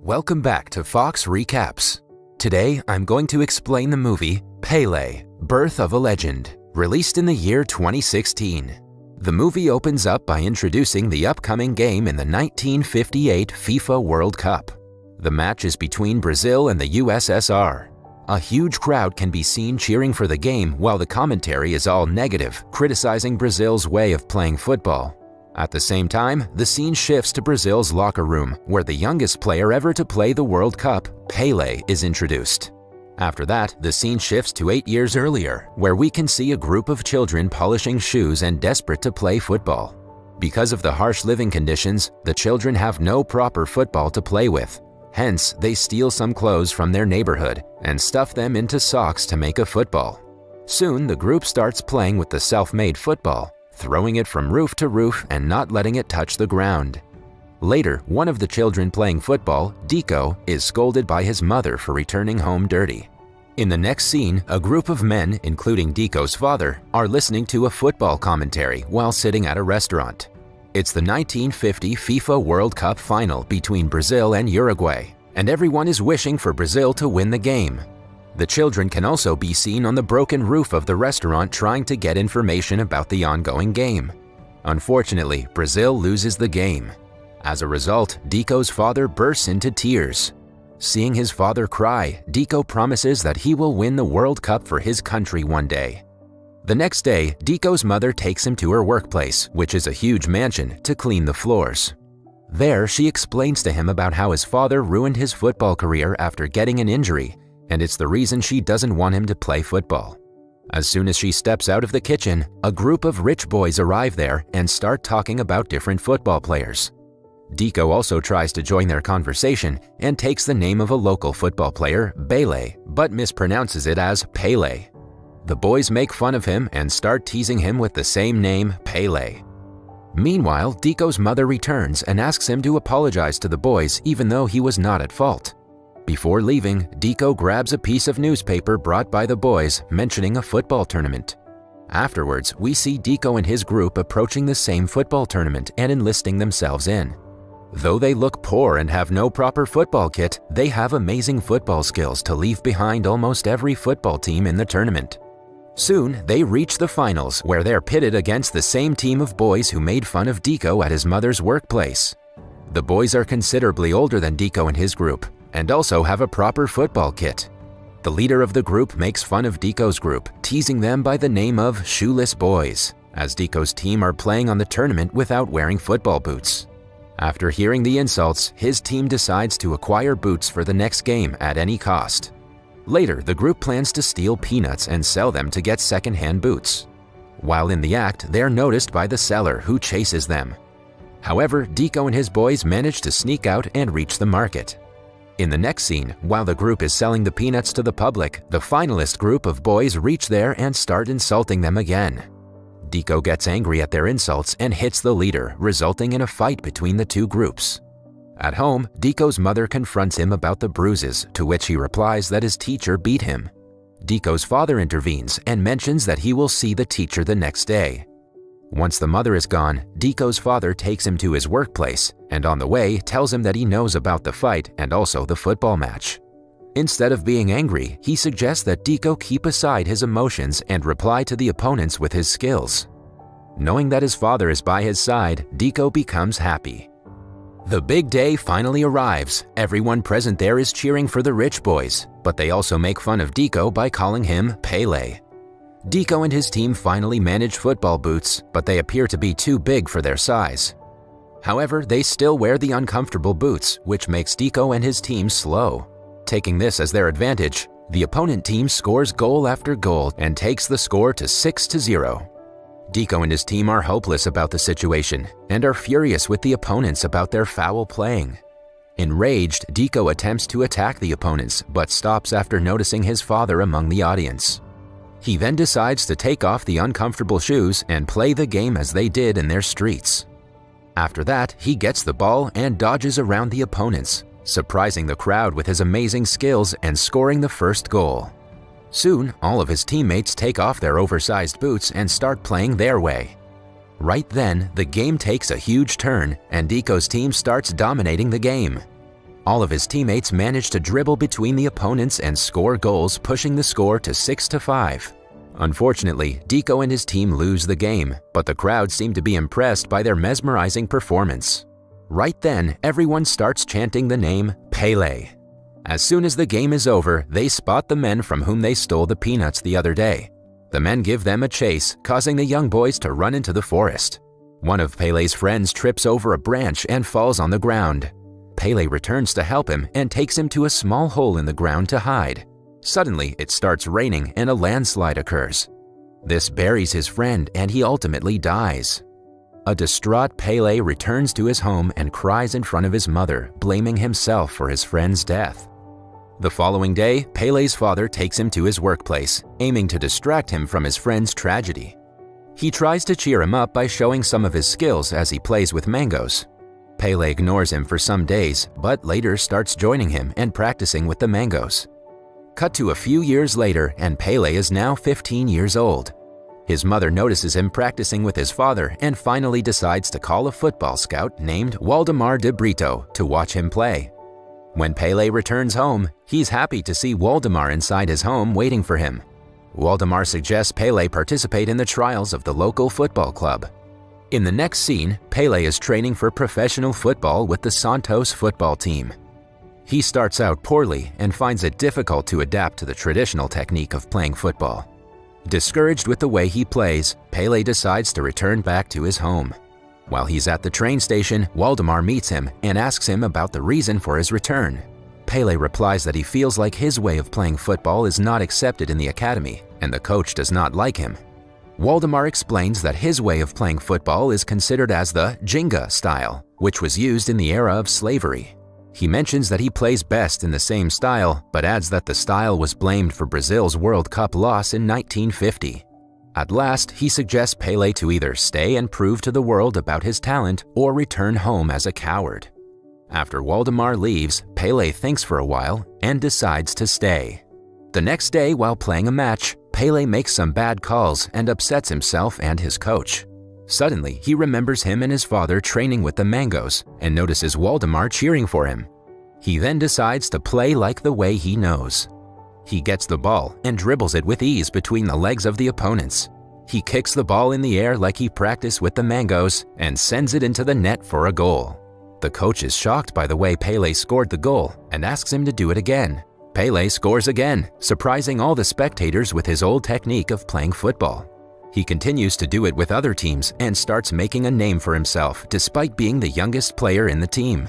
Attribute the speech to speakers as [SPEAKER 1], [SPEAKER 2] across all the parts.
[SPEAKER 1] Welcome back to Fox Recaps. Today, I'm going to explain the movie PELE, Birth of a Legend, released in the year 2016. The movie opens up by introducing the upcoming game in the 1958 FIFA World Cup. The match is between Brazil and the USSR. A huge crowd can be seen cheering for the game while the commentary is all negative, criticizing Brazil's way of playing football. At the same time, the scene shifts to Brazil's locker room, where the youngest player ever to play the World Cup, PELE, is introduced. After that, the scene shifts to 8 years earlier, where we can see a group of children polishing shoes and desperate to play football. Because of the harsh living conditions, the children have no proper football to play with. Hence, they steal some clothes from their neighborhood and stuff them into socks to make a football. Soon, the group starts playing with the self-made football, throwing it from roof to roof and not letting it touch the ground. Later, one of the children playing football, Deco, is scolded by his mother for returning home dirty. In the next scene, a group of men, including Deco's father, are listening to a football commentary while sitting at a restaurant. It's the 1950 FIFA World Cup final between Brazil and Uruguay, and everyone is wishing for Brazil to win the game. The children can also be seen on the broken roof of the restaurant trying to get information about the ongoing game. Unfortunately, Brazil loses the game. As a result, Deco's father bursts into tears. Seeing his father cry, Deco promises that he will win the World Cup for his country one day. The next day, Deco's mother takes him to her workplace, which is a huge mansion, to clean the floors. There, she explains to him about how his father ruined his football career after getting an injury, and it's the reason she doesn't want him to play football. As soon as she steps out of the kitchen, a group of rich boys arrive there and start talking about different football players. Deco also tries to join their conversation and takes the name of a local football player, PELE, but mispronounces it as PELE. The boys make fun of him and start teasing him with the same name, PELE. Meanwhile, Deco's mother returns and asks him to apologize to the boys even though he was not at fault. Before leaving, Deco grabs a piece of newspaper brought by the boys mentioning a football tournament. Afterwards, we see Deco and his group approaching the same football tournament and enlisting themselves in. Though they look poor and have no proper football kit, they have amazing football skills to leave behind almost every football team in the tournament. Soon, they reach the finals where they're pitted against the same team of boys who made fun of Deco at his mother's workplace. The boys are considerably older than Deco and his group, and also have a proper football kit. The leader of the group makes fun of Deco's group, teasing them by the name of Shoeless Boys, as Deco's team are playing on the tournament without wearing football boots. After hearing the insults, his team decides to acquire boots for the next game at any cost. Later, the group plans to steal peanuts and sell them to get second-hand boots. While in the act, they're noticed by the seller who chases them. However, Deco and his boys manage to sneak out and reach the market. In the next scene, while the group is selling the peanuts to the public, the finalist group of boys reach there and start insulting them again. Deco gets angry at their insults and hits the leader, resulting in a fight between the two groups. At home, Deco's mother confronts him about the bruises, to which he replies that his teacher beat him. Deco's father intervenes and mentions that he will see the teacher the next day. Once the mother is gone, Deco's father takes him to his workplace and on the way tells him that he knows about the fight and also the football match. Instead of being angry, he suggests that Deco keep aside his emotions and reply to the opponents with his skills. Knowing that his father is by his side, Deco becomes happy. The big day finally arrives. Everyone present there is cheering for the rich boys, but they also make fun of Deco by calling him PELE. Deco and his team finally manage football boots, but they appear to be too big for their size. However, they still wear the uncomfortable boots, which makes Deco and his team slow. Taking this as their advantage, the opponent team scores goal after goal and takes the score to 6-0. Deco and his team are hopeless about the situation and are furious with the opponents about their foul playing. Enraged, Deco attempts to attack the opponents but stops after noticing his father among the audience. He then decides to take off the uncomfortable shoes and play the game as they did in their streets. After that, he gets the ball and dodges around the opponents, surprising the crowd with his amazing skills and scoring the first goal. Soon, all of his teammates take off their oversized boots and start playing their way. Right then, the game takes a huge turn and Deco's team starts dominating the game. All of his teammates manage to dribble between the opponents and score goals, pushing the score to 6-5. Unfortunately, Deco and his team lose the game, but the crowd seem to be impressed by their mesmerizing performance. Right then, everyone starts chanting the name Pele. As soon as the game is over, they spot the men from whom they stole the peanuts the other day. The men give them a chase, causing the young boys to run into the forest. One of Pele's friends trips over a branch and falls on the ground. Pele returns to help him and takes him to a small hole in the ground to hide. Suddenly, it starts raining and a landslide occurs. This buries his friend and he ultimately dies. A distraught Pele returns to his home and cries in front of his mother, blaming himself for his friend's death. The following day, Pele's father takes him to his workplace, aiming to distract him from his friend's tragedy. He tries to cheer him up by showing some of his skills as he plays with mangoes. Pele ignores him for some days, but later starts joining him and practicing with the mangoes. Cut to a few years later, and Pele is now 15 years old. His mother notices him practicing with his father and finally decides to call a football scout named Waldemar de Brito to watch him play. When Pele returns home, he's happy to see Waldemar inside his home waiting for him. Waldemar suggests Pele participate in the trials of the local football club. In the next scene, Pele is training for professional football with the Santos football team. He starts out poorly and finds it difficult to adapt to the traditional technique of playing football. Discouraged with the way he plays, Pele decides to return back to his home. While he's at the train station, Waldemar meets him and asks him about the reason for his return. Pele replies that he feels like his way of playing football is not accepted in the academy, and the coach does not like him. Waldemar explains that his way of playing football is considered as the Jenga style, which was used in the era of slavery. He mentions that he plays best in the same style, but adds that the style was blamed for Brazil's World Cup loss in 1950. At last, he suggests Pele to either stay and prove to the world about his talent or return home as a coward. After Waldemar leaves, Pele thinks for a while and decides to stay. The next day, while playing a match, Pele makes some bad calls and upsets himself and his coach. Suddenly, he remembers him and his father training with the mangoes and notices Waldemar cheering for him. He then decides to play like the way he knows. He gets the ball and dribbles it with ease between the legs of the opponents. He kicks the ball in the air like he practiced with the mangoes and sends it into the net for a goal. The coach is shocked by the way Pele scored the goal and asks him to do it again. Pele scores again, surprising all the spectators with his old technique of playing football. He continues to do it with other teams and starts making a name for himself despite being the youngest player in the team.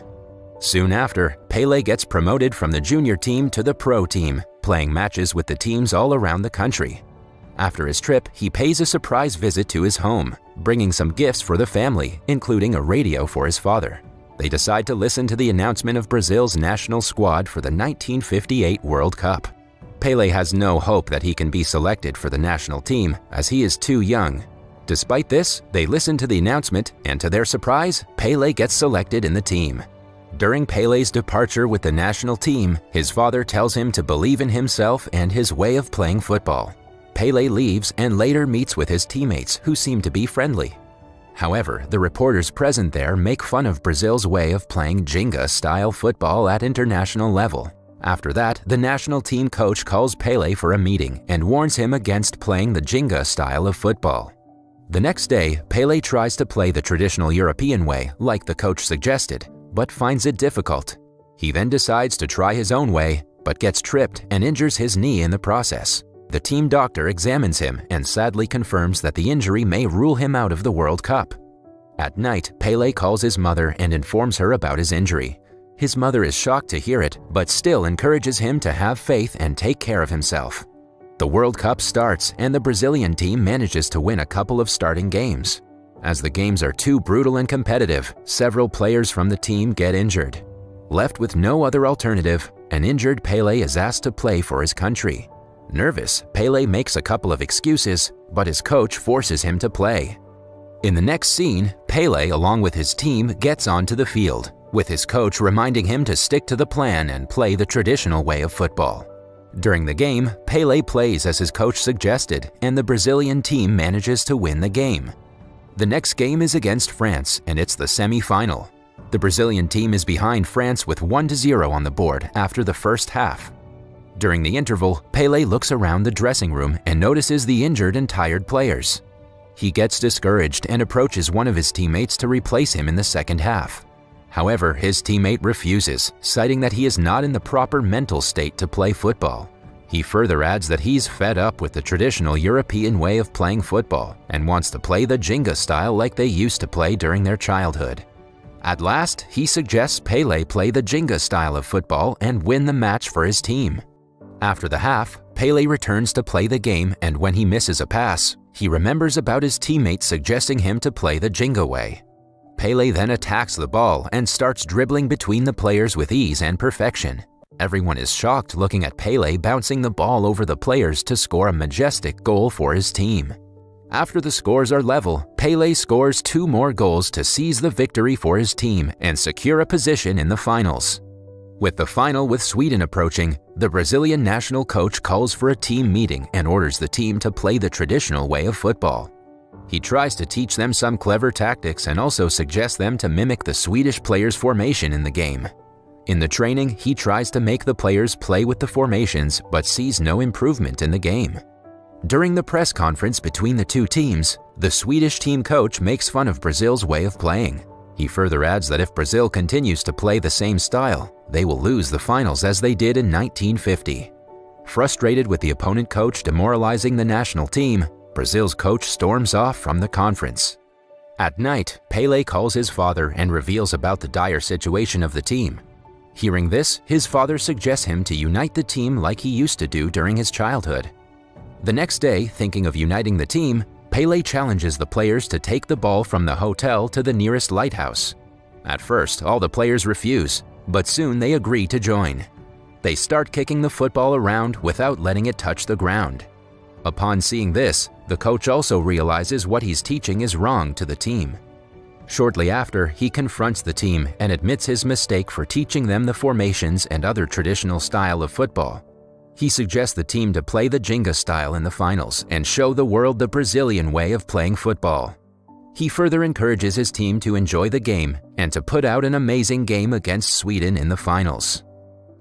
[SPEAKER 1] Soon after, Pele gets promoted from the junior team to the pro team, playing matches with the teams all around the country. After his trip, he pays a surprise visit to his home, bringing some gifts for the family, including a radio for his father. They decide to listen to the announcement of Brazil's national squad for the 1958 World Cup. Pele has no hope that he can be selected for the national team, as he is too young. Despite this, they listen to the announcement, and to their surprise, Pele gets selected in the team. During Pele's departure with the national team, his father tells him to believe in himself and his way of playing football. Pele leaves and later meets with his teammates, who seem to be friendly. However, the reporters present there make fun of Brazil's way of playing Jenga-style football at international level. After that, the national team coach calls Pele for a meeting and warns him against playing the Jenga style of football. The next day, Pele tries to play the traditional European way, like the coach suggested, but finds it difficult. He then decides to try his own way, but gets tripped and injures his knee in the process. The team doctor examines him and sadly confirms that the injury may rule him out of the World Cup. At night, Pele calls his mother and informs her about his injury. His mother is shocked to hear it, but still encourages him to have faith and take care of himself. The World Cup starts and the Brazilian team manages to win a couple of starting games. As the games are too brutal and competitive, several players from the team get injured. Left with no other alternative, an injured Pele is asked to play for his country. Nervous, Pele makes a couple of excuses, but his coach forces him to play. In the next scene, Pele, along with his team, gets onto the field, with his coach reminding him to stick to the plan and play the traditional way of football. During the game, Pele plays as his coach suggested, and the Brazilian team manages to win the game. The next game is against France, and it's the semi-final. The Brazilian team is behind France with 1-0 on the board after the first half. During the interval, Pelé looks around the dressing room and notices the injured and tired players. He gets discouraged and approaches one of his teammates to replace him in the second half. However, his teammate refuses, citing that he is not in the proper mental state to play football. He further adds that he's fed up with the traditional European way of playing football and wants to play the Jenga style like they used to play during their childhood. At last, he suggests Pelé play the Jenga style of football and win the match for his team. After the half, Pelé returns to play the game, and when he misses a pass, he remembers about his teammates suggesting him to play the Jenga way. Pelé then attacks the ball and starts dribbling between the players with ease and perfection. Everyone is shocked looking at Pelé bouncing the ball over the players to score a majestic goal for his team. After the scores are level, Pelé scores 2 more goals to seize the victory for his team and secure a position in the finals. With the final with Sweden approaching, the Brazilian national coach calls for a team meeting and orders the team to play the traditional way of football. He tries to teach them some clever tactics and also suggests them to mimic the Swedish players' formation in the game. In the training, he tries to make the players play with the formations but sees no improvement in the game. During the press conference between the two teams, the Swedish team coach makes fun of Brazil's way of playing. He further adds that if Brazil continues to play the same style, they will lose the finals as they did in 1950. Frustrated with the opponent coach demoralizing the national team, Brazil's coach storms off from the conference. At night, Pelé calls his father and reveals about the dire situation of the team. Hearing this, his father suggests him to unite the team like he used to do during his childhood. The next day, thinking of uniting the team, Pelé challenges the players to take the ball from the hotel to the nearest lighthouse. At first, all the players refuse, but soon they agree to join. They start kicking the football around without letting it touch the ground. Upon seeing this, the coach also realizes what he's teaching is wrong to the team. Shortly after, he confronts the team and admits his mistake for teaching them the formations and other traditional style of football. He suggests the team to play the Jenga style in the finals and show the world the Brazilian way of playing football. He further encourages his team to enjoy the game and to put out an amazing game against Sweden in the finals.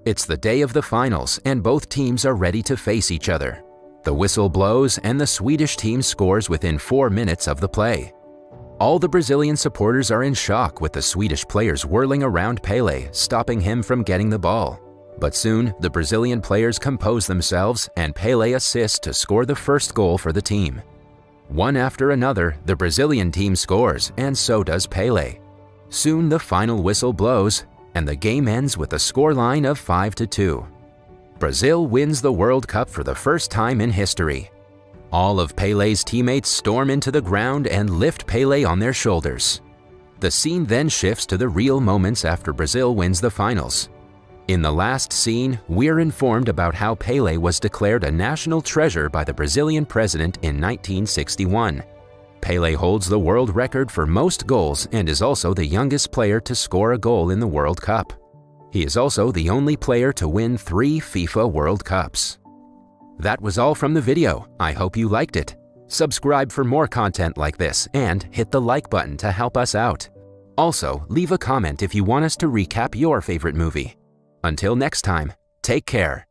[SPEAKER 1] It's the day of the finals and both teams are ready to face each other. The whistle blows and the Swedish team scores within 4 minutes of the play. All the Brazilian supporters are in shock with the Swedish players whirling around Pelé, stopping him from getting the ball. But soon, the Brazilian players compose themselves and Pelé assists to score the first goal for the team. One after another, the Brazilian team scores, and so does Pelé. Soon the final whistle blows, and the game ends with a scoreline of 5-2. Brazil wins the World Cup for the first time in history. All of Pelé's teammates storm into the ground and lift Pelé on their shoulders. The scene then shifts to the real moments after Brazil wins the finals. In the last scene, we're informed about how Pelé was declared a national treasure by the Brazilian president in 1961. Pelé holds the world record for most goals and is also the youngest player to score a goal in the World Cup. He is also the only player to win 3 FIFA World Cups. That was all from the video. I hope you liked it. Subscribe for more content like this and hit the like button to help us out. Also, leave a comment if you want us to recap your favorite movie. Until next time, take care.